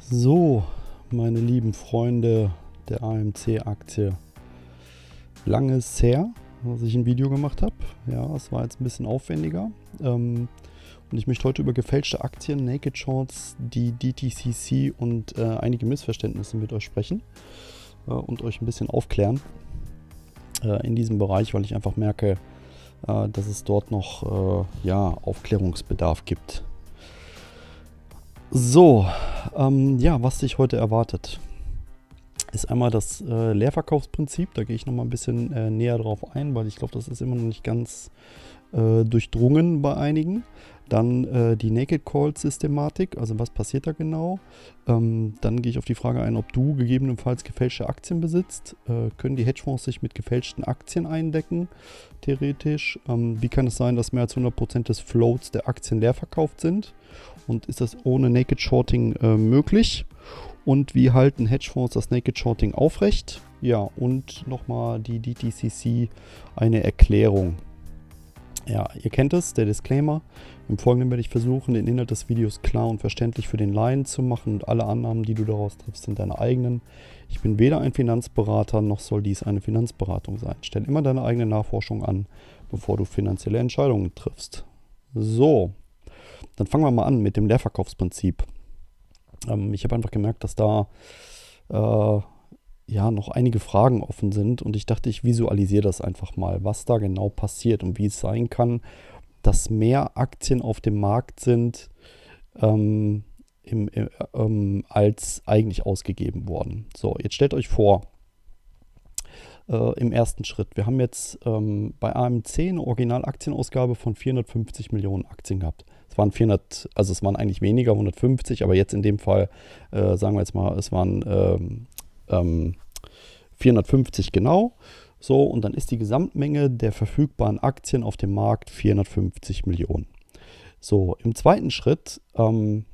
So, meine lieben Freunde der AMC-Aktie. Lange ist es her, dass ich ein Video gemacht habe. Ja, es war jetzt ein bisschen aufwendiger. Und ich möchte heute über gefälschte Aktien, Naked Shorts, die DTCC und einige Missverständnisse mit euch sprechen und euch ein bisschen aufklären in diesem Bereich, weil ich einfach merke, dass es dort noch Aufklärungsbedarf gibt. So, was dich heute erwartet, ist einmal das Leerverkaufsprinzip. Da gehe ich nochmal ein bisschen näher drauf ein, weil ich glaube, das ist immer noch nicht ganz durchdrungen bei einigen. Dann die Naked Call Systematik, also was passiert da genau. Dann gehe ich auf die Frage ein, ob du gegebenenfalls gefälschte Aktien besitzt. Können die Hedgefonds sich mit gefälschten Aktien eindecken, theoretisch? Wie kann es sein, dass mehr als 100% des Floats der Aktien leer verkauft sind? Und ist das ohne Naked Shorting möglich? Und wie halten Hedgefonds das Naked Shorting aufrecht? Ja, und nochmal die DTCC, eine Erklärung. Ja, ihr kennt es, der Disclaimer. Im Folgenden werde ich versuchen, den Inhalt des Videos klar und verständlich für den Laien zu machen und alle Annahmen, die du daraus triffst, sind deine eigenen. Ich bin weder ein Finanzberater, noch soll dies eine Finanzberatung sein. Stell immer deine eigene Nachforschung an, bevor du finanzielle Entscheidungen triffst. So, dann fangen wir mal an mit dem Leerverkaufsprinzip. Ich habe einfach gemerkt, dass da noch einige Fragen offen sind und ich dachte, ich visualisiere das einfach mal, was da genau passiert und wie es sein kann, dass mehr Aktien auf dem Markt sind, als eigentlich ausgegeben wurden. So, jetzt stellt euch vor, im ersten Schritt, wir haben jetzt bei AMC eine Originalaktienausgabe von 450 Millionen Aktien gehabt. Es waren es waren eigentlich weniger, 150, aber jetzt in dem Fall, sagen wir jetzt mal, es waren 450 genau. So, und dann ist die Gesamtmenge der verfügbaren Aktien auf dem Markt 450 Millionen. So, im zweiten Schritt haben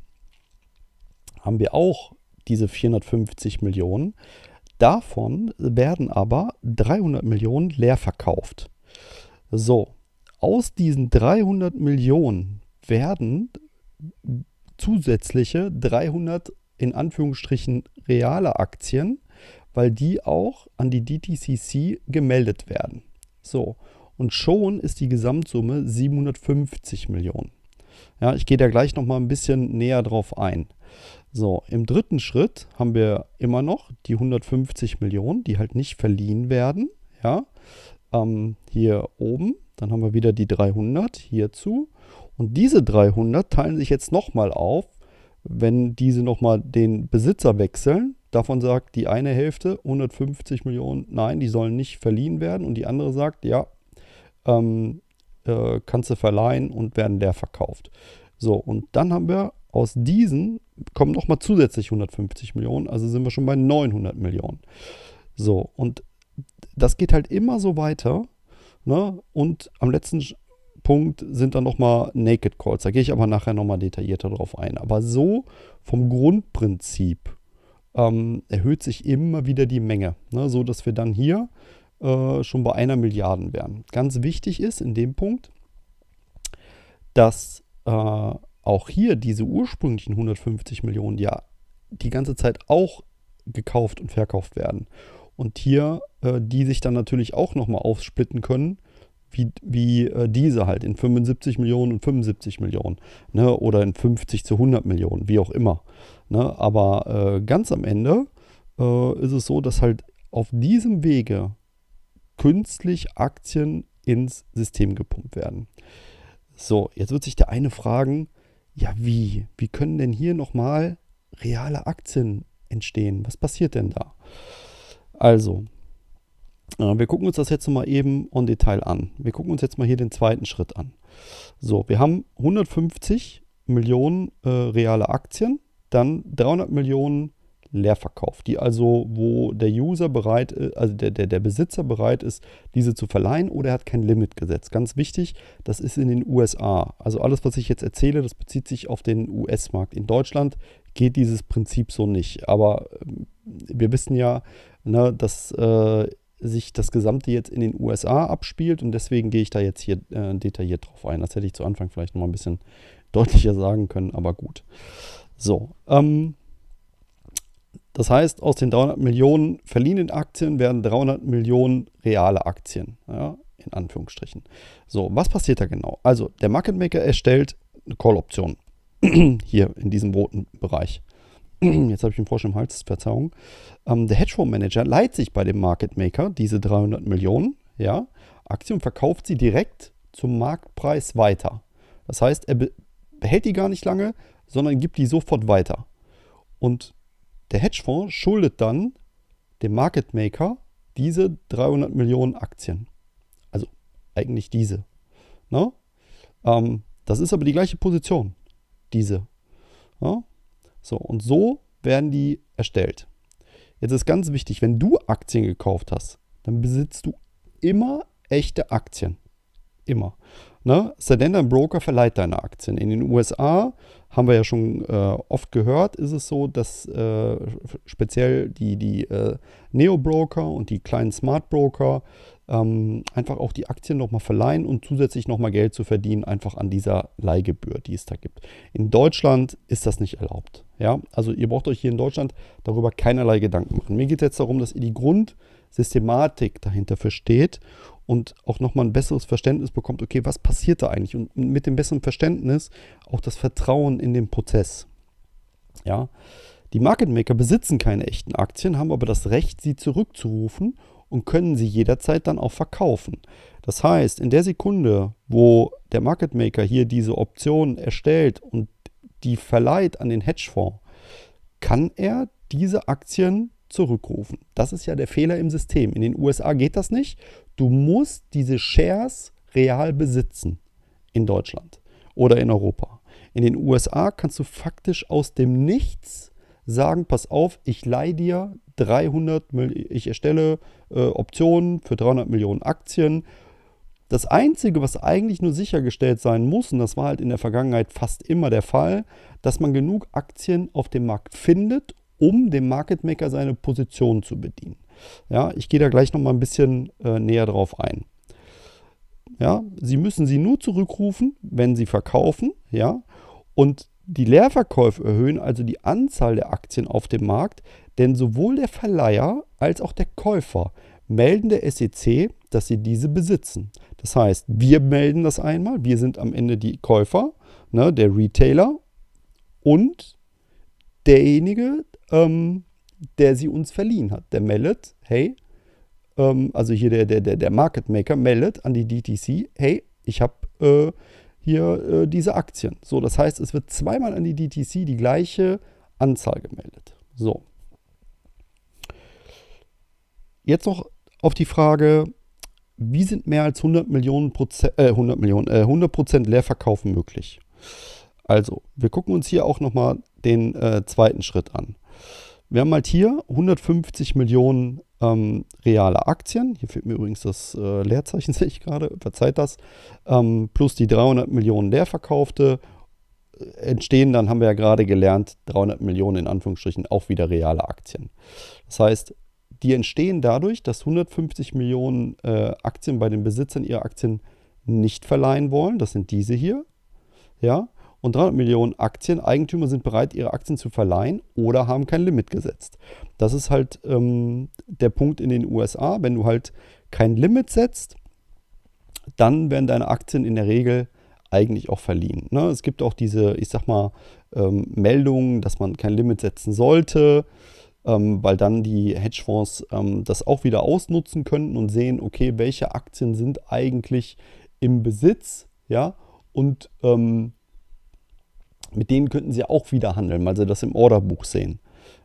wir auch diese 450 Millionen. Davon werden aber 300 Millionen leer verkauft. So, aus diesen 300 Millionen werden zusätzliche 300 in Anführungsstrichen reale Aktien, weil die auch an die DTCC gemeldet werden. So, und schon ist die Gesamtsumme 750 Millionen. Ja, ich gehe da gleich nochmal ein bisschen näher drauf ein. So, im dritten Schritt haben wir immer noch die 150 Millionen, die halt nicht verliehen werden. Ja, hier oben, dann haben wir wieder die 300 hierzu. Und diese 300 teilen sich jetzt nochmal auf, wenn diese nochmal den Besitzer wechseln. Davon sagt die eine Hälfte, 150 Millionen, nein, die sollen nicht verliehen werden. Und die andere sagt, ja, kannst du verleihen und werden leer verkauft. So, und dann haben wir aus diesen, kommen nochmal zusätzlich 150 Millionen, also sind wir schon bei 900 Millionen. So, und das geht halt immer so weiter. Ne? Und am letzten Punkt sind dann nochmal Naked Calls. Da gehe ich aber nachher nochmal detaillierter drauf ein. Aber so vom Grundprinzip erhöht sich immer wieder die Menge. Ne? So dass wir dann hier schon bei 1 Milliarde wären. Ganz wichtig ist in dem Punkt, dass auch hier diese ursprünglichen 150 Millionen ja die ganze Zeit auch gekauft und verkauft werden. Und hier die sich dann natürlich auch nochmal aufsplitten können, wie diese halt in 75 Millionen und 75 Millionen, ne? Oder in 50 zu 100 Millionen, wie auch immer. Ne? Aber ganz am Ende ist es so, dass halt auf diesem Wege künstlich Aktien ins System gepumpt werden. So, jetzt wird sich der eine fragen, ja wie können denn hier nochmal reale Aktien entstehen? Was passiert denn da? Also, wir gucken uns das jetzt mal eben en Detail an. Wir gucken uns jetzt mal hier den zweiten Schritt an. So, wir haben 150 Millionen reale Aktien, dann 300 Millionen Leerverkauf, die also, wo der User bereit ist, also der Besitzer bereit ist, diese zu verleihen oder er hat kein Limit gesetzt. Ganz wichtig, das ist in den USA. Also alles, was ich jetzt erzähle, das bezieht sich auf den US-Markt. In Deutschland geht dieses Prinzip so nicht. Aber wir wissen ja, ne, dass sich das Gesamte jetzt in den USA abspielt und deswegen gehe ich da jetzt hier detailliert drauf ein. Das hätte ich zu Anfang vielleicht noch mal ein bisschen deutlicher sagen können, aber gut. So, Das heißt, aus den 300 Millionen verliehenen Aktien werden 300 Millionen reale Aktien, ja, in Anführungsstrichen. So, was passiert da genau? Also, der Market Maker erstellt eine Call-Option hier in diesem roten Bereich. Jetzt habe ich einen Frosch im Hals, Verzeihung. Der Hedgefondsmanager leiht sich bei dem Market Maker diese 300 Millionen, ja, Aktien und verkauft sie direkt zum Marktpreis weiter. Das heißt, er behält die gar nicht lange, sondern gibt die sofort weiter. Und der Hedgefonds schuldet dann dem Market Maker diese 300 Millionen Aktien. Also eigentlich diese. Ne? Das ist aber die gleiche Position. Diese. Ja? So, und so werden die erstellt. Jetzt ist ganz wichtig, wenn du Aktien gekauft hast, dann besitzt du immer echte Aktien. Immer. Ne? Es sei denn, dein Broker verleiht deine Aktien. In den USA, haben wir ja schon oft gehört, ist es so, dass speziell die Neo-Broker und die kleinen Smart-Broker einfach auch die Aktien nochmal verleihen und zusätzlich nochmal Geld zu verdienen, einfach an dieser Leihgebühr, die es da gibt. In Deutschland ist das nicht erlaubt. Ja? Also ihr braucht euch hier in Deutschland darüber keinerlei Gedanken machen. Mir geht es jetzt darum, dass ihr die Grundsystematik dahinter versteht und auch nochmal ein besseres Verständnis bekommt, okay, was passiert da eigentlich? Und mit dem besseren Verständnis auch das Vertrauen in den Prozess. Ja? Die Market Maker besitzen keine echten Aktien, haben aber das Recht, sie zurückzurufen und können sie jederzeit dann auch verkaufen. Das heißt, in der Sekunde, wo der Market Maker hier diese Option erstellt und die verleiht an den Hedgefonds, kann er diese Aktien zurückrufen. Das ist ja der Fehler im System. In den USA geht das nicht. Du musst diese Shares real besitzen in Deutschland oder in Europa. In den USA kannst du faktisch aus dem Nichts sagen, pass auf, ich leihe dir 300, ich erstelle Optionen für 300 Millionen Aktien. Das Einzige, was eigentlich nur sichergestellt sein muss, und das war halt in der Vergangenheit fast immer der Fall, dass man genug Aktien auf dem Markt findet, um dem Market Maker seine Position zu bedienen. Ja, ich gehe da gleich nochmal ein bisschen näher drauf ein. Ja, Sie müssen sie nur zurückrufen, wenn Sie verkaufen, ja, und die Leerverkäufe erhöhen also die Anzahl der Aktien auf dem Markt, denn sowohl der Verleiher als auch der Käufer melden der SEC, dass sie diese besitzen. Das heißt, wir melden das einmal, wir sind am Ende die Käufer, ne, der Retailer und derjenige, der sie uns verliehen hat. Der meldet, hey, also hier der Market Maker meldet an die DTC, hey, ich habe hier diese Aktien. So, das heißt, es wird zweimal an die DTC die gleiche Anzahl gemeldet. So. Jetzt noch auf die Frage, wie sind mehr als 100% Leerverkauf möglich? Also, wir gucken uns hier auch nochmal den zweiten Schritt an. Wir haben halt hier 150 Millionen reale Aktien. Hier fehlt mir übrigens das Leerzeichen, sehe ich gerade, verzeiht das. Plus die 300 Millionen leerverkaufte entstehen, dann haben wir ja gerade gelernt, 300 Millionen in Anführungsstrichen auch wieder reale Aktien. Das heißt, die entstehen dadurch, dass 150 Millionen Aktien bei den Besitzern ihre Aktien nicht verleihen wollen. Das sind diese hier. Ja. Und 300 Millionen Eigentümer sind bereit, ihre Aktien zu verleihen oder haben kein Limit gesetzt. Das ist halt der Punkt in den USA. Wenn du halt kein Limit setzt, dann werden deine Aktien in der Regel eigentlich auch verliehen. Ne? Es gibt auch diese, ich sag mal, Meldungen, dass man kein Limit setzen sollte, weil dann die Hedgefonds das auch wieder ausnutzen könnten und sehen, okay, welche Aktien sind eigentlich im Besitz, ja, und mit denen könnten sie auch wieder handeln, weil sie das im Orderbuch sehen.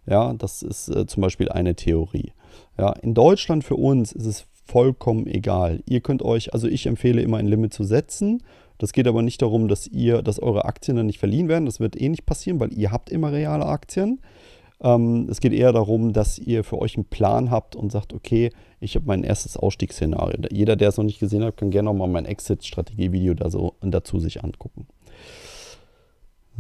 Ja, das ist zum Beispiel eine Theorie. Ja, in Deutschland für uns ist es vollkommen egal. Ihr könnt euch, also ich empfehle immer ein Limit zu setzen. Das geht aber nicht darum, dass eure Aktien dann nicht verliehen werden. Das wird eh nicht passieren, weil ihr habt immer reale Aktien. Es geht eher darum, dass ihr für euch einen Plan habt und sagt, okay, ich habe mein erstes Ausstiegsszenario. Jeder, der es noch nicht gesehen hat, kann gerne nochmal mein Exit-Strategie-Video dazu sich angucken.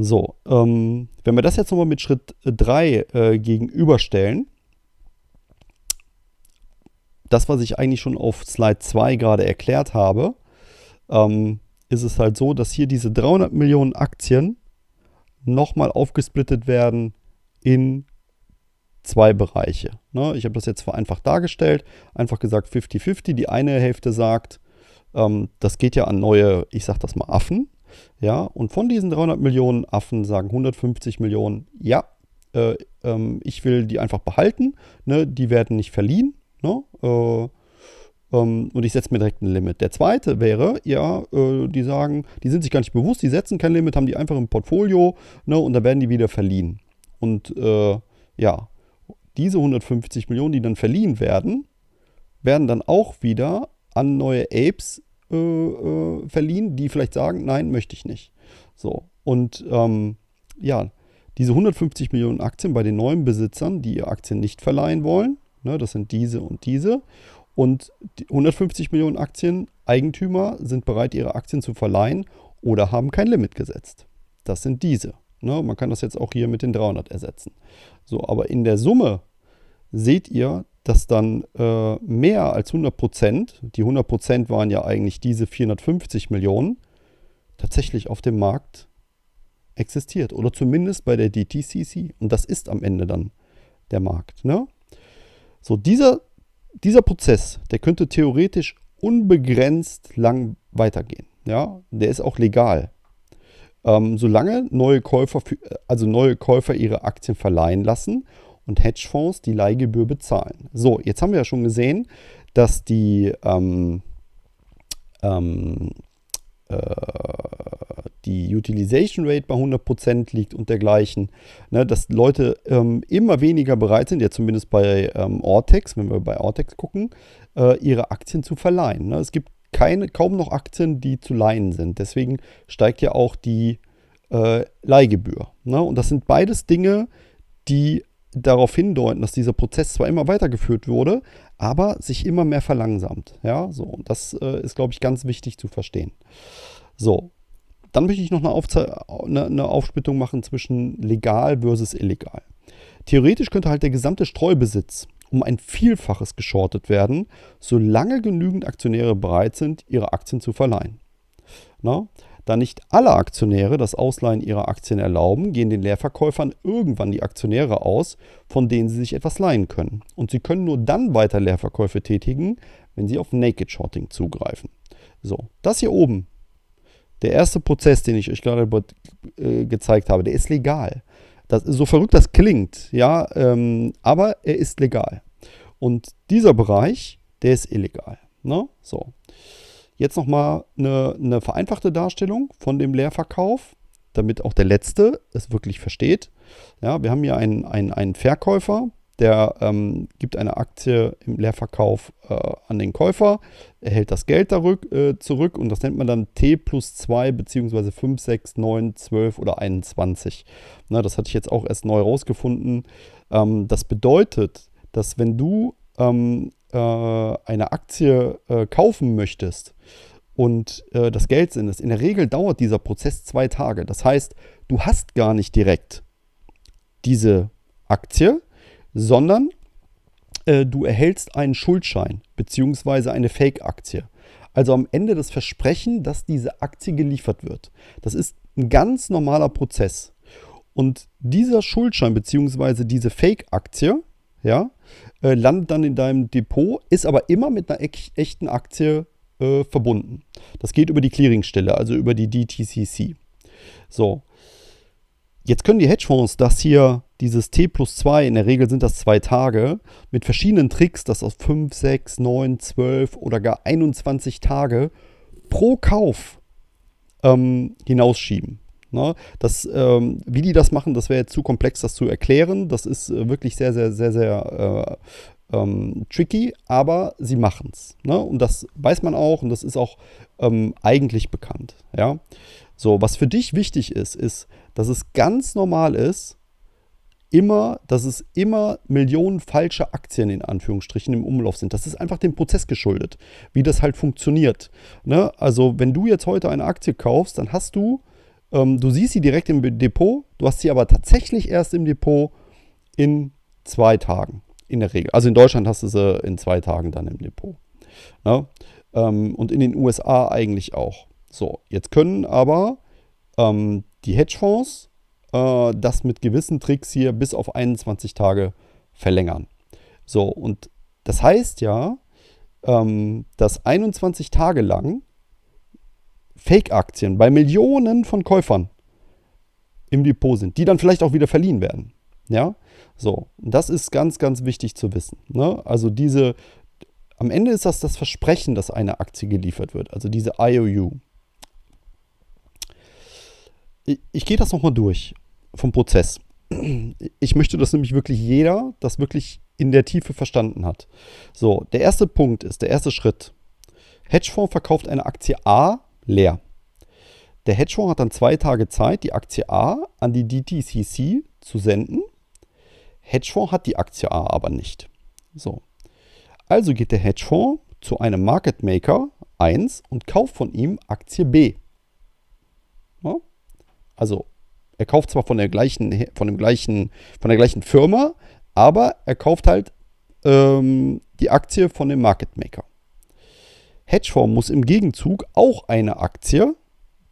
So, wenn wir das jetzt nochmal mit Schritt 3 gegenüberstellen, das, was ich eigentlich schon auf Slide 2 gerade erklärt habe, ist es halt so, dass hier diese 300 Millionen Aktien nochmal aufgesplittet werden in zwei Bereiche. Ne? Ich habe das jetzt vereinfacht dargestellt, einfach gesagt 50-50. Die eine Hälfte sagt, das geht ja an neue, ich sage das mal, Affen. Ja, und von diesen 300 Millionen Affen sagen 150 Millionen, ja, ich will die einfach behalten. Ne? Die werden nicht verliehen. Ne? Und ich setze mir direkt ein Limit. Der zweite wäre, ja, die sagen, die sind sich gar nicht bewusst, die setzen kein Limit, haben die einfach im Portfolio, ne, und dann werden die wieder verliehen. Und ja, diese 150 Millionen, die dann verliehen werden, werden dann auch wieder an neue Apes verliehen, die vielleicht sagen, nein, möchte ich nicht. So, und ja, diese 150 Millionen Aktien bei den neuen Besitzern, die ihre Aktien nicht verleihen wollen, ne, das sind diese und diese. Und die 150 Millionen Eigentümer sind bereit, ihre Aktien zu verleihen oder haben kein Limit gesetzt. Das sind diese. Ne? Man kann das jetzt auch hier mit den 300 ersetzen. So, aber in der Summe seht ihr, dass dann mehr als 100%, die 100% waren ja eigentlich diese 450 Millionen, tatsächlich auf dem Markt existiert. Oder zumindest bei der DTCC. Und das ist am Ende dann der Markt. Ne? So, dieser Prozess, der könnte theoretisch unbegrenzt lang weitergehen. Ja, der ist auch legal. Solange neue Käufer ihre Aktien verleihen lassen und Hedgefonds die Leihgebühr bezahlen. So, jetzt haben wir ja schon gesehen, dass die Utilization Rate bei 100% liegt und dergleichen, ne, dass Leute immer weniger bereit sind, ja zumindest bei Ortex, wenn wir bei Ortex gucken, ihre Aktien zu verleihen. Ne. Es gibt kaum noch Aktien, die zu leihen sind. Deswegen steigt ja auch die Leihgebühr. Ne. Und das sind beides Dinge, die darauf hindeuten, dass dieser Prozess zwar immer weitergeführt wurde, aber sich immer mehr verlangsamt. Ja, so. Und das ist, glaube ich, ganz wichtig zu verstehen. So, dann möchte ich noch eine Aufsplittung machen zwischen legal versus illegal. Theoretisch könnte halt der gesamte Streubesitz um ein Vielfaches geschortet werden, solange genügend Aktionäre bereit sind, ihre Aktien zu verleihen. Na? Da nicht alle Aktionäre das Ausleihen ihrer Aktien erlauben, gehen den Leerverkäufern irgendwann die Aktionäre aus, von denen sie sich etwas leihen können. Und sie können nur dann weiter Leerverkäufe tätigen, wenn sie auf Naked Shorting zugreifen. So, das hier oben, der erste Prozess, den ich euch gerade gezeigt habe, der ist legal. Das ist so verrückt das klingt, ja, aber er ist legal. Und dieser Bereich, der ist illegal. Ne? So. Jetzt nochmal eine vereinfachte Darstellung von dem Leerverkauf, damit auch der Letzte es wirklich versteht. Ja, wir haben hier einen Verkäufer, der gibt eine Aktie im Leerverkauf an den Käufer, erhält das Geld zurück und das nennt man dann T+2 bzw. 5, 6, 9, 12 oder 21. Na, das hatte ich jetzt auch erst neu rausgefunden. Das bedeutet, dass wenn du eine Aktie kaufen möchtest und das Geld sendest, in der Regel dauert dieser Prozess 2 Tage. Das heißt, du hast gar nicht direkt diese Aktie, sondern du erhältst einen Schuldschein bzw. eine Fake-Aktie. Also am Ende das Versprechen, dass diese Aktie geliefert wird. Das ist ein ganz normaler Prozess. Und dieser Schuldschein bzw. diese Fake-Aktie, ja, landet dann in deinem Depot, ist aber immer mit einer echten Aktie verbunden. Das geht über die Clearingstelle, also über die DTCC. So, jetzt können die Hedgefonds dieses T+2, in der Regel sind das 2 Tage, mit verschiedenen Tricks, das auf 5, 6, 9, 12 oder gar 21 Tage pro Kauf hinausschieben. Ne? Wie die das machen, das wäre jetzt zu komplex, das zu erklären. Das ist wirklich sehr, sehr, sehr, sehr tricky, aber sie machen es. Ne? Und das weiß man auch und das ist auch eigentlich bekannt. Ja? So, was für dich wichtig ist, dass es ganz normal ist, dass es immer Millionen falsche Aktien in Anführungsstrichen im Umlauf sind. Das ist einfach dem Prozess geschuldet, wie das halt funktioniert. Ne? Also wenn du jetzt heute eine Aktie kaufst, dann hast du siehst sie direkt im Depot, du hast sie aber tatsächlich erst im Depot in 2 Tagen. In der Regel. Also in Deutschland hast du sie in 2 Tagen dann im Depot. Ne? Und in den USA eigentlich auch. So, jetzt können aber die Hedgefonds das mit gewissen Tricks hier bis auf 21 Tage verlängern. So, und das heißt ja, dass 21 Tage lang Fake-Aktien bei Millionen von Käufern im Depot sind, die dann vielleicht auch wieder verliehen werden. Ja, so, das ist ganz, ganz wichtig zu wissen. Ne? Also am Ende ist das Versprechen, dass eine Aktie geliefert wird, also diese IOU. Ich gehe das nochmal durch vom Prozess. Ich möchte, dass nämlich wirklich jeder das wirklich in der Tiefe verstanden hat. So, der erste Punkt ist, der erste Schritt. Hedgefonds verkauft eine Aktie A leer. Der Hedgefonds hat dann 2 Tage Zeit, die Aktie A an die DTCC zu senden. Hedgefonds hat die Aktie A aber nicht. So. Also geht der Hedgefonds zu einem Market Maker 1 und kauft von ihm Aktie B. Ja? Also er kauft zwar von der gleichen Firma, aber er kauft halt die Aktie von dem Market Maker. Hedgefonds muss im Gegenzug auch eine Aktie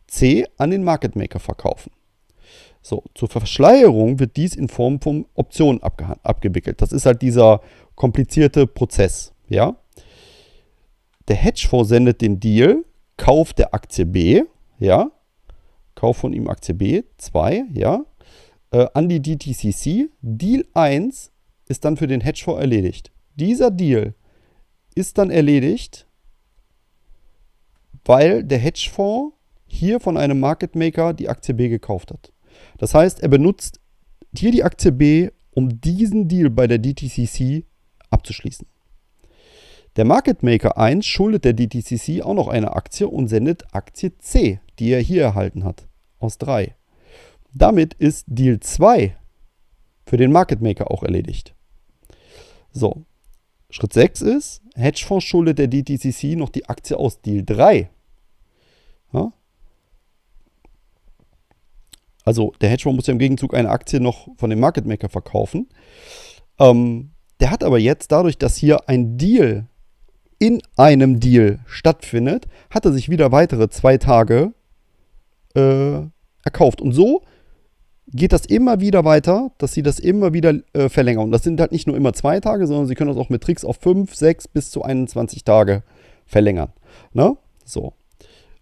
C an den Market Maker verkaufen. So, zur Verschleierung wird dies in Form von Optionen abgewickelt. Das ist halt dieser komplizierte Prozess. Ja? Der Hedgefonds sendet den Deal, Kauf der Aktie B, ja, Kauf von ihm Aktie B, 2, ja, an die DTCC. Deal 1 ist dann für den Hedgefonds erledigt. Dieser Deal ist dann erledigt, weil der Hedgefonds hier von einem Market Maker die Aktie B gekauft hat. Das heißt, er benutzt hier die Aktie B, um diesen Deal bei der DTCC abzuschließen. Der Market Maker 1 schuldet der DTCC auch noch eine Aktie und sendet Aktie C, die er hier erhalten hat, aus 3. Damit ist Deal 2 für den Market Maker auch erledigt. So, Schritt 6 ist, Hedgefonds schuldet der DTCC noch die Aktie aus Deal 3. Ja? Also der Hedgefonds muss ja im Gegenzug eine Aktie noch von dem Market Maker verkaufen. Der hat aber jetzt, dadurch, dass hier ein Deal in einem Deal stattfindet, hat er sich wieder weitere 2 Tage erkauft. Und so geht das immer wieder weiter, dass sie das immer wieder verlängern. Und das sind halt nicht nur immer 2 Tage, sondern sie können das auch mit Tricks auf 5, 6 bis zu 21 Tage verlängern. Ne? So.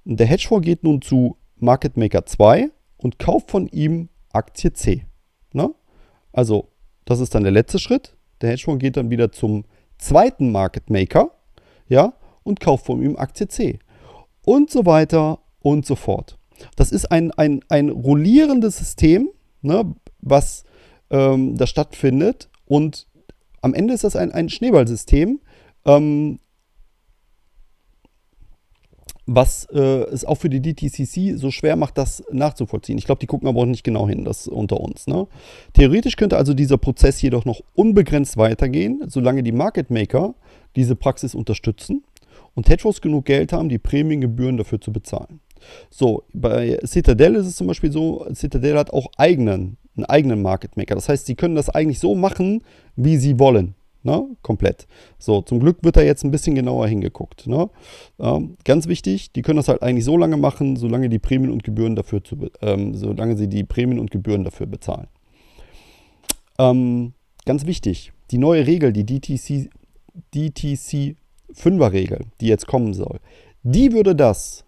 Und der Hedgefonds geht nun zu Market Maker 2 und kauft von ihm Aktie C. Ne? Also, das ist dann der letzte Schritt. Der Hedgefonds geht dann wieder zum zweiten Market Maker, ja, und kauft von ihm Aktie C. Und so weiter und so fort. Das ist ein rollierendes System, ne, was da stattfindet. Und am Ende ist das ein Schneeballsystem, was es auch für die DTCC so schwer macht, das nachzuvollziehen. Ich glaube, die gucken aber auch nicht genau hin, das unter uns. Ne? Theoretisch könnte also dieser Prozess jedoch noch unbegrenzt weitergehen, solange die Market Maker diese Praxis unterstützen und Hedgefonds genug Geld haben, die Prämiengebühren dafür zu bezahlen. So, bei Citadel ist es zum Beispiel so, Citadel hat auch einen eigenen Market Maker. Das heißt, sie können das eigentlich so machen, wie sie wollen. Ne? Komplett. So, zum Glück wird da jetzt ein bisschen genauer hingeguckt. Ne? Ganz wichtig, die können das halt eigentlich so lange machen, solange die Prämien und Gebühren dafür solange sie die Prämien und Gebühren dafür bezahlen. Ganz wichtig, die neue Regel, die DTC 5er-Regel, die jetzt kommen soll, die würde das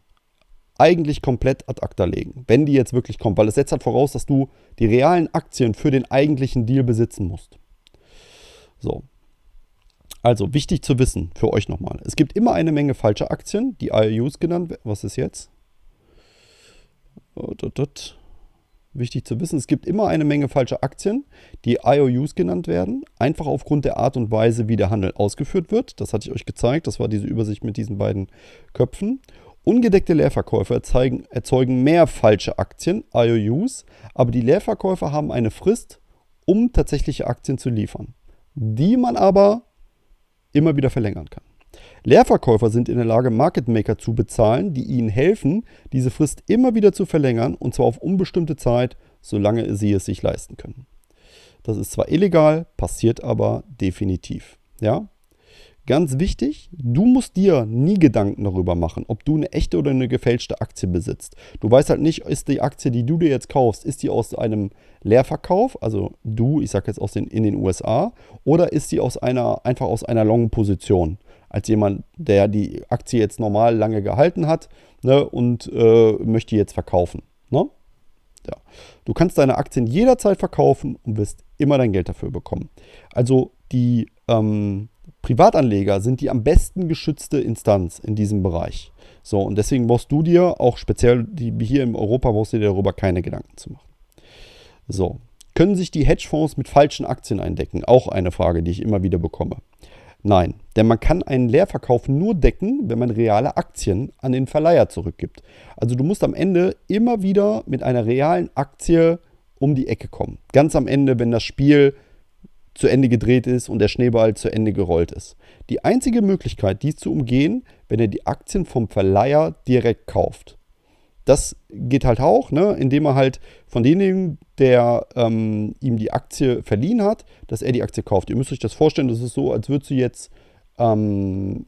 eigentlich komplett ad acta legen, wenn die jetzt wirklich kommt, weil es setzt halt voraus, dass du die realen Aktien für den eigentlichen Deal besitzen musst. So. Also, wichtig zu wissen für euch nochmal. Es gibt immer eine Menge falscher Aktien, die IOUs genannt werden. Was ist jetzt? Wichtig zu wissen, es gibt immer eine Menge falscher Aktien, die IOUs genannt werden, einfach aufgrund der Art und Weise, wie der Handel ausgeführt wird. Das hatte ich euch gezeigt, das war diese Übersicht mit diesen beiden Köpfen. Ungedeckte Leerverkäufe erzeugen mehr falsche Aktien, IOUs, aber die Leerverkäufer haben eine Frist, um tatsächliche Aktien zu liefern, die man aber immer wieder verlängern kann. Leerverkäufer sind in der Lage, Market Maker zu bezahlen, die ihnen helfen, diese Frist immer wieder zu verlängern, und zwar auf unbestimmte Zeit, solange sie es sich leisten können. Das ist zwar illegal, passiert aber definitiv. Ja? Ganz wichtig, du musst dir nie Gedanken darüber machen, ob du eine echte oder eine gefälschte Aktie besitzt. Du weißt halt nicht, ist die Aktie, die du dir jetzt kaufst, ist die aus einem Leerverkauf, also ich sag jetzt in den USA, oder ist die einfach aus einer Long-Position, als jemand, der die Aktie jetzt normal lange gehalten hat, ne, und möchte jetzt verkaufen. Ne? Ja. Du kannst deine Aktien jederzeit verkaufen und wirst immer dein Geld dafür bekommen. Also die Privatanleger sind die am besten geschützte Instanz in diesem Bereich. So, und deswegen brauchst du dir auch speziell hier in Europa brauchst du dir darüber keine Gedanken zu machen. So, können sich die Hedgefonds mit falschen Aktien eindecken? Auch eine Frage, die ich immer wieder bekomme. Nein, denn man kann einen Leerverkauf nur decken, wenn man reale Aktien an den Verleiher zurückgibt. Also du musst am Ende immer wieder mit einer realen Aktie um die Ecke kommen. Ganz am Ende, wenn das Spiel zu Ende gedreht ist und der Schneeball zu Ende gerollt ist. Die einzige Möglichkeit, dies zu umgehen, wenn er die Aktien vom Verleiher direkt kauft. Das geht halt auch, ne, indem er halt von demjenigen, der ihm die Aktie verliehen hat, dass er die Aktie kauft. Ihr müsst euch das vorstellen, das ist so, als würdest du jetzt in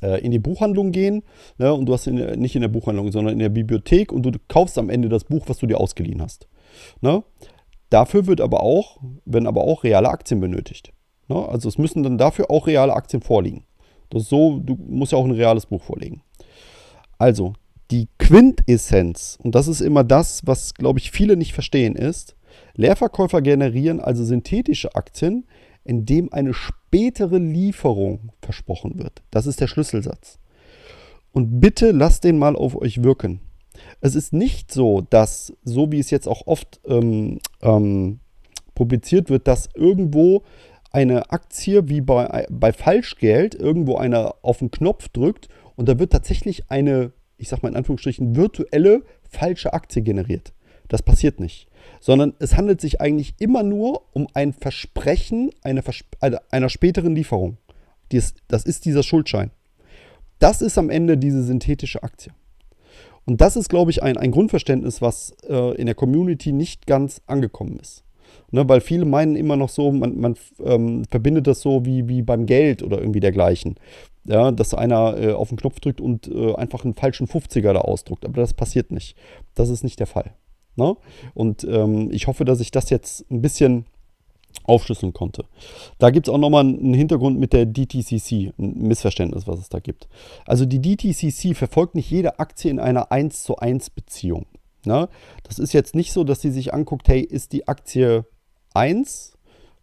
die Buchhandlung gehen, ne, und du hast nicht in der Buchhandlung, sondern in der Bibliothek und du kaufst am Ende das Buch, was du dir ausgeliehen hast. Ne? Dafür werden aber auch reale Aktien benötigt. Ne? Also es müssen dann dafür auch reale Aktien vorliegen. Das ist so, du musst ja auch ein reales Buch vorlegen. Also, die Quintessenz, und das ist immer das, was, glaube ich, viele nicht verstehen, ist, Leerverkäufer generieren also synthetische Aktien, indem eine spätere Lieferung versprochen wird. Das ist der Schlüsselsatz. Und bitte lasst den mal auf euch wirken. Es ist nicht so, dass, so wie es jetzt auch oft publiziert wird, dass irgendwo eine Aktie wie bei Falschgeld irgendwo einer auf den Knopf drückt und da wird tatsächlich eine, ich sag mal in Anführungsstrichen, virtuelle falsche Aktie generiert. Das passiert nicht. Sondern es handelt sich eigentlich immer nur um ein Versprechen einer späteren Lieferung. Das ist dieser Schuldschein. Das ist am Ende diese synthetische Aktie. Und das ist, glaube ich, ein Grundverständnis, was in der Community nicht ganz angekommen ist. Ne, weil viele meinen immer noch so, man verbindet das so wie beim Geld oder irgendwie dergleichen. Ja, dass einer auf den Knopf drückt und einfach einen falschen 50er da ausdruckt. Aber das passiert nicht. Das ist nicht der Fall. Ne? Und ich hoffe, dass ich das jetzt ein bisschen aufschlüsseln konnte. Da gibt es auch nochmal einen Hintergrund mit der DTCC, ein Missverständnis, was es da gibt. Also die DTCC verfolgt nicht jede Aktie in einer 1:1 Beziehung. Ne? Das ist jetzt nicht so, dass sie sich anguckt, hey, ist die Aktie 1,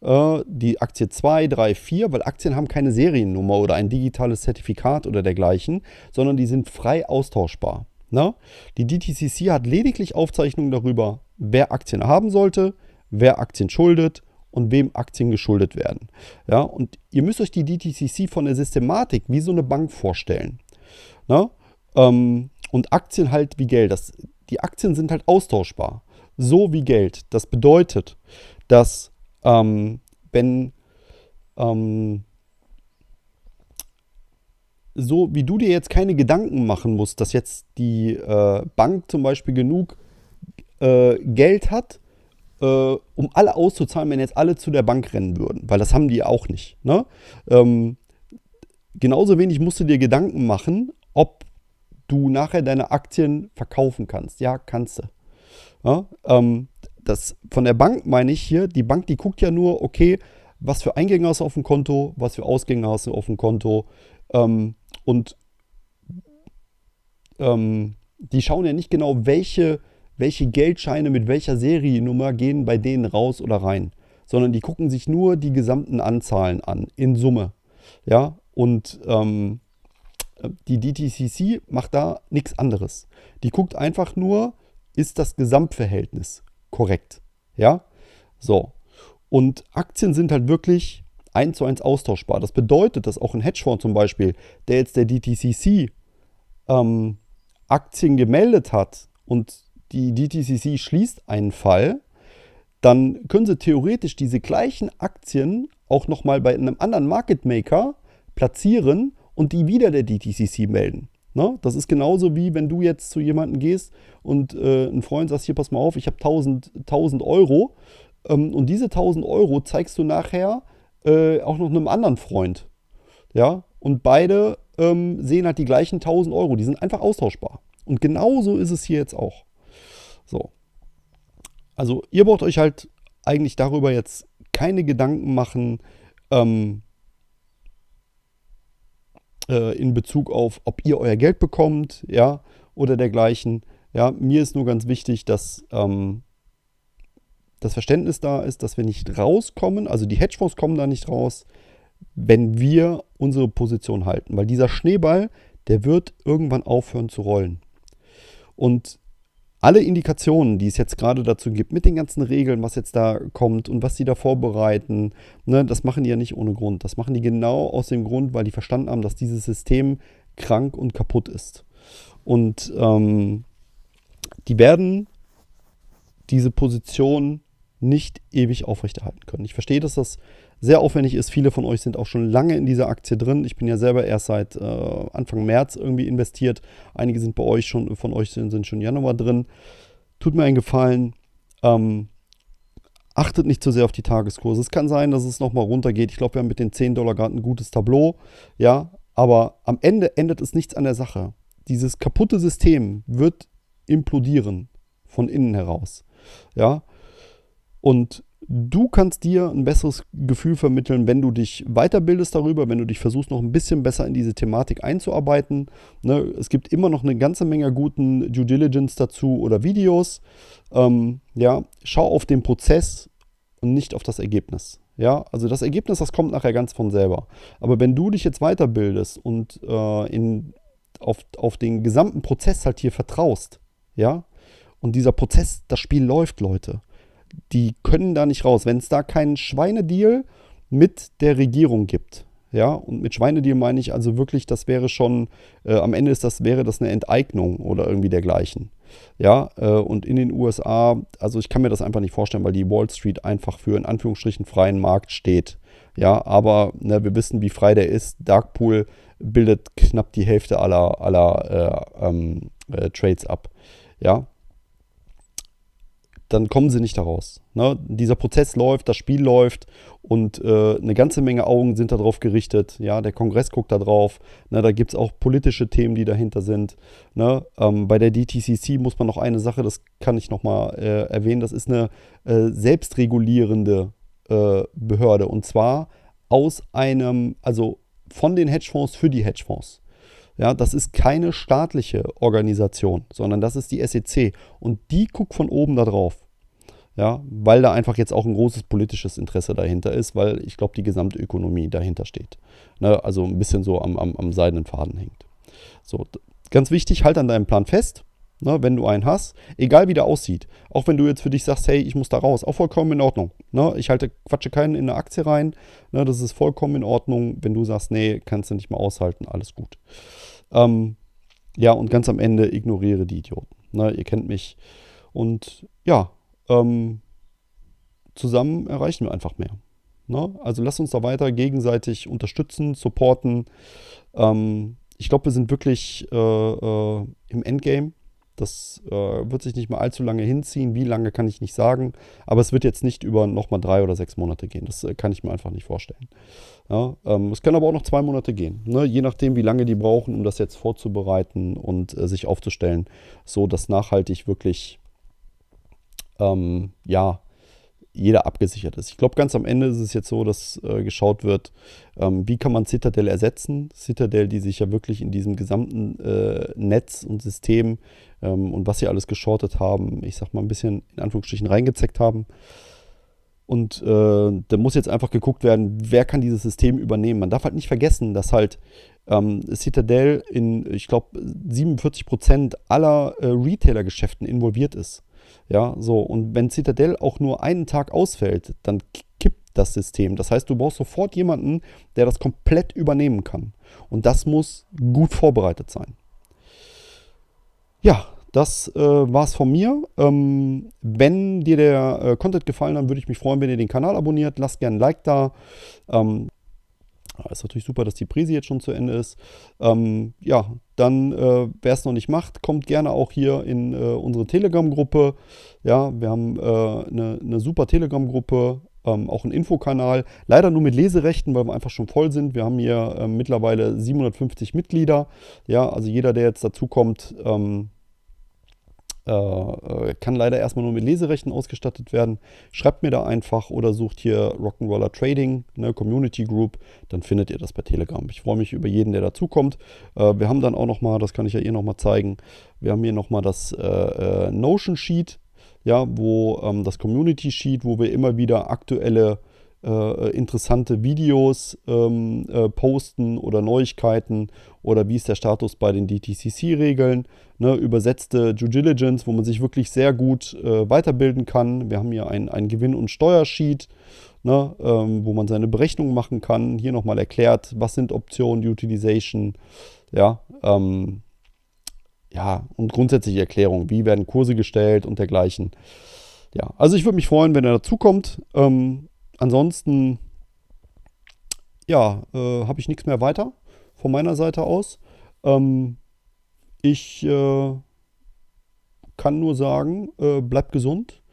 die Aktie 2, 3, 4, weil Aktien haben keine Seriennummer oder ein digitales Zertifikat oder dergleichen, sondern die sind frei austauschbar. Ne? Die DTCC hat lediglich Aufzeichnungen darüber, wer Aktien haben sollte, wer Aktien schuldet und wem Aktien geschuldet werden. Ja, und ihr müsst euch die DTCC von der Systematik wie so eine Bank vorstellen. Ne? Und Aktien halt wie Geld. Die Aktien sind halt austauschbar. So wie Geld. Das bedeutet, dass wenn so wie du dir jetzt keine Gedanken machen musst, dass jetzt die Bank zum Beispiel genug Geld hat, um alle auszuzahlen, wenn jetzt alle zu der Bank rennen würden. Weil das haben die auch nicht. Ne? Genauso wenig musst du dir Gedanken machen, ob du nachher deine Aktien verkaufen kannst. Ja, kannst du. Ja, das von der Bank meine ich hier, die Bank, die guckt ja nur, okay, was für Eingänge hast du auf dem Konto, was für Ausgänge hast du auf dem Konto, und die schauen ja nicht genau, welche Geldscheine mit welcher Seriennummer gehen bei denen raus oder rein, sondern die gucken sich nur die gesamten Anzahlen an, in Summe. Ja, und die DTCC macht da nichts anderes. Die guckt einfach nur, ist das Gesamtverhältnis korrekt. Ja, so. Und Aktien sind halt wirklich 1:1 austauschbar. Das bedeutet, dass auch ein Hedgefonds zum Beispiel, der jetzt der DTCC Aktien gemeldet hat und die DTCC schließt einen Fall, dann können sie theoretisch diese gleichen Aktien auch nochmal bei einem anderen Market Maker platzieren und die wieder der DTCC melden. Ne? Das ist genauso wie wenn du jetzt zu jemandem gehst und ein Freund sagt, hier pass mal auf, ich habe 1000 Euro und diese 1000 Euro zeigst du nachher auch noch einem anderen Freund. Ja, und beide sehen halt die gleichen 1.000 Euro. Die sind einfach austauschbar. Und genauso ist es hier jetzt auch. So. Also ihr braucht euch halt eigentlich darüber jetzt keine Gedanken machen, ähm, in Bezug auf, ob ihr euer Geld bekommt, ja, oder dergleichen. Ja, mir ist nur ganz wichtig, dass das Verständnis da ist, dass wir nicht rauskommen, also die Hedgefonds kommen da nicht raus, wenn wir unsere Position halten. Weil dieser Schneeball, der wird irgendwann aufhören zu rollen. Und alle Indikationen, die es jetzt gerade dazu gibt, mit den ganzen Regeln, was jetzt da kommt und was sie da vorbereiten, ne, das machen die ja nicht ohne Grund. Das machen die genau aus dem Grund, weil die verstanden haben, dass dieses System krank und kaputt ist. Und die werden diese Position nicht ewig aufrechterhalten können. Ich verstehe, dass das sehr aufwendig ist. Viele von euch sind auch schon lange in dieser Aktie drin. Ich bin ja selber erst seit Anfang März irgendwie investiert. Einige sind bei euch schon, von euch sind schon Januar drin. Tut mir einen Gefallen. Achtet nicht zu sehr auf die Tageskurse. Es kann sein, dass es nochmal runtergeht. Ich glaube, wir haben mit den $10 gerade ein gutes Tableau. Ja, aber am Ende ändert es nichts an der Sache. Dieses kaputte System wird implodieren von innen heraus. Ja, und du kannst dir ein besseres Gefühl vermitteln, wenn du dich weiterbildest darüber, wenn du dich versuchst, noch ein bisschen besser in diese Thematik einzuarbeiten. Ne, es gibt immer noch eine ganze Menge guten Due Diligence dazu oder Videos. Ja, schau auf den Prozess und nicht auf das Ergebnis. Ja, also das Ergebnis, das kommt nachher ganz von selber. Aber wenn du dich jetzt weiterbildest und auf den gesamten Prozess halt hier vertraust, ja, und dieser Prozess, das Spiel läuft, Leute. Die können da nicht raus. Wenn es da keinen Schweinedeal mit der Regierung gibt, ja, und mit Schweinedeal meine ich also wirklich, das wäre schon, am Ende wäre das eine Enteignung oder irgendwie dergleichen. Ja, und in den USA, also ich kann mir das einfach nicht vorstellen, weil die Wall Street einfach für in Anführungsstrichen freien Markt steht. Ja, aber ne, wir wissen, wie frei der ist. Darkpool bildet knapp die Hälfte aller Trades ab. Ja, dann kommen sie nicht daraus. Ne? Dieser Prozess läuft, das Spiel läuft und eine ganze Menge Augen sind darauf gerichtet. Ja, der Kongress guckt da drauf. Ne? Da gibt es auch politische Themen, die dahinter sind. Ne? Bei der DTCC muss man noch eine Sache, das kann ich nochmal erwähnen, das ist eine selbstregulierende Behörde und zwar also von den Hedgefonds für die Hedgefonds. Ja, das ist keine staatliche Organisation, sondern das ist die SEC. Und die guckt von oben da drauf. Ja, weil da einfach jetzt auch ein großes politisches Interesse dahinter ist, weil ich glaube, die gesamte Ökonomie dahinter steht. Ne, also ein bisschen so am seidenen Faden hängt. So, ganz wichtig, halt an deinem Plan fest, ne, wenn du einen hast, egal wie der aussieht. Auch wenn du jetzt für dich sagst, hey, ich muss da raus, auch vollkommen in Ordnung. Ne, ich quatsche keinen in eine Aktie rein, ne, das ist vollkommen in Ordnung. Wenn du sagst, nee, kannst du nicht mehr aushalten, alles gut. Ja, und ganz am Ende ignoriere die Idioten. Ne, ihr kennt mich. Und ja, zusammen erreichen wir einfach mehr. Ne? Also lasst uns da weiter gegenseitig unterstützen, supporten. Ich glaube, wir sind wirklich im Endgame. Das wird sich nicht mal allzu lange hinziehen. Wie lange kann ich nicht sagen. Aber es wird jetzt nicht über nochmal 3 oder 6 Monate gehen. Das kann ich mir einfach nicht vorstellen. Ja, es können aber auch noch 2 Monate gehen. Ne? Je nachdem, wie lange die brauchen, um das jetzt vorzubereiten und sich aufzustellen, so dass nachhaltig wirklich ja, jeder abgesichert ist. Ich glaube, ganz am Ende ist es jetzt so, dass geschaut wird, wie kann man Citadel ersetzen. Citadel, die sich ja wirklich in diesem gesamten Netz und System und was sie alles geschortet haben, ich sag mal ein bisschen in Anführungsstrichen reingezeckt haben. Und da muss jetzt einfach geguckt werden, wer kann dieses System übernehmen. Man darf halt nicht vergessen, dass halt Citadel in, ich glaube, 47% aller Retailer-Geschäften involviert ist. Ja, so. Und wenn Citadel auch nur einen Tag ausfällt, dann kippt das System. Das heißt, du brauchst sofort jemanden, der das komplett übernehmen kann. Und das muss gut vorbereitet sein. Ja, das war's von mir. Wenn dir der Content gefallen hat, würde ich mich freuen, wenn ihr den Kanal abonniert. Lasst gerne ein Like da. Ist natürlich super, dass die Prise jetzt schon zu Ende ist. Ja, dann, wer es noch nicht macht, kommt gerne auch hier in unsere Telegram-Gruppe. Ja, wir haben eine super Telegram-Gruppe. auch einen Infokanal. Leider nur mit Leserechten, weil wir einfach schon voll sind. Wir haben hier mittlerweile 750 Mitglieder. Ja, also jeder, der jetzt dazu kommt, kann leider erstmal nur mit Leserechten ausgestattet werden. Schreibt mir da einfach oder sucht hier Rock'n'Roller Trading, ne, Community Group, dann findet ihr das bei Telegram. Ich freue mich über jeden, der dazukommt. Wir haben dann auch nochmal, das kann ich ja hier nochmal zeigen, wir haben hier nochmal das Notion Sheet, ja, wo das Community Sheet, wo wir immer wieder aktuelle interessante Videos posten oder Neuigkeiten oder wie ist der Status bei den DTCC-Regeln, ne, übersetzte Due Diligence, wo man sich wirklich sehr gut weiterbilden kann. Wir haben hier ein Gewinn- und Steuersheet, ne, wo man seine Berechnungen machen kann. Hier nochmal erklärt, was sind Optionen, die Utilization, ja, ja, und grundsätzliche Erklärung, wie werden Kurse gestellt und dergleichen. Ja, also ich würde mich freuen, wenn er dazukommt. Ansonsten, ja, habe ich nichts mehr weiter von meiner Seite aus. Ich kann nur sagen, bleibt gesund,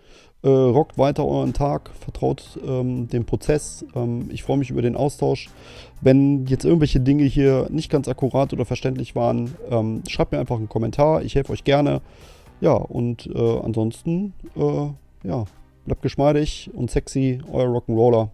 rockt weiter euren Tag, vertraut dem Prozess. Ich freue mich über den Austausch. Wenn jetzt irgendwelche Dinge hier nicht ganz akkurat oder verständlich waren, schreibt mir einfach einen Kommentar. Ich helfe euch gerne. Ja, und ansonsten, ja, bleibt geschmeidig und sexy, euer Rock'n'Roller.